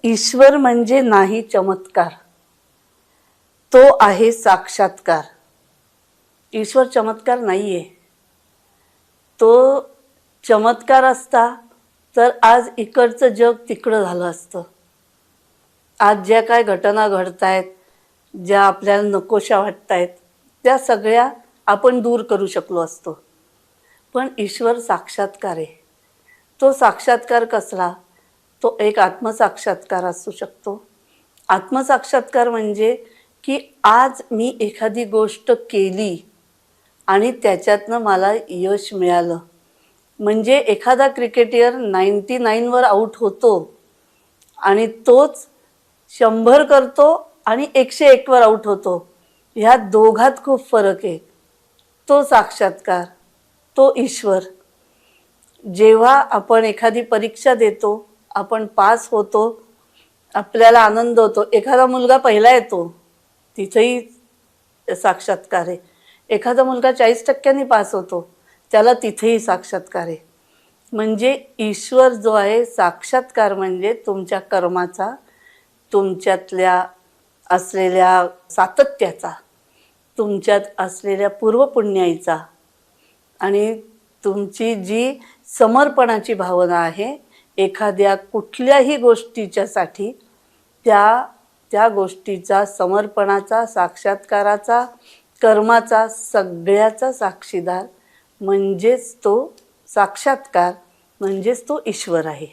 ईश्वर म्हणजे नाही चमत्कार, तो आहे साक्षात्कार. ईश्वर चमत्कार नाहीये. तो चमत्कार असता तर आज इकडचं जग तिकडं झालं असतं. आज ज्या काय घटना घडतायत, ज्या आपल्याला नकोशा वाटतायत, त्या सगळ्या आपण दूर करू शकलो असतो. पण ईश्वर साक्षात्कार आहे. तो साक्षात्कार कसला? तो एक आत्मसाक्षात्कार असू शकतो. आत्मसाक्षात्कार म्हणजे की आज मी एखादी गोष्ट केली आणि त्याच्यातनं मला यश मिळालं. म्हणजे एखादा क्रिकेटर 99 वर आऊट होतो आणि तोच 100 करतो आणि 101 वर आऊट होतो. ह्या दोघात खूप फरक आहे. तो साक्षात्कार, तो ईश्वर. जेव्हा आपण एखादी परीक्षा देतो, आपण पास होतो, आपल्याला आनंद होतो. एखादा मुलगा पहिला येतो, तिथेही साक्षात्कार आहे. एखादा मुलगा 40% पास होतो, त्याला तिथेही साक्षात्कार आहे. म्हणजे ईश्वर जो आहे, साक्षात्कार म्हणजे तुमच्या कर्माचा, तुमच्यातल्या असलेल्या सातत्याचा, तुमच्यात असलेल्या पूर्वपुण्याईचा आणि तुमची जी समर्पणाची भावना आहे एखाद्या कुठल्याही गोष्टीच्यासाठी, त्या गोष्टीचा, समर्पणाचा, साक्षात्काराचा, कर्माचा, सगळ्याचा साक्षीदार म्हणजेच तो साक्षात्कार, म्हणजेच तो ईश्वर आहे.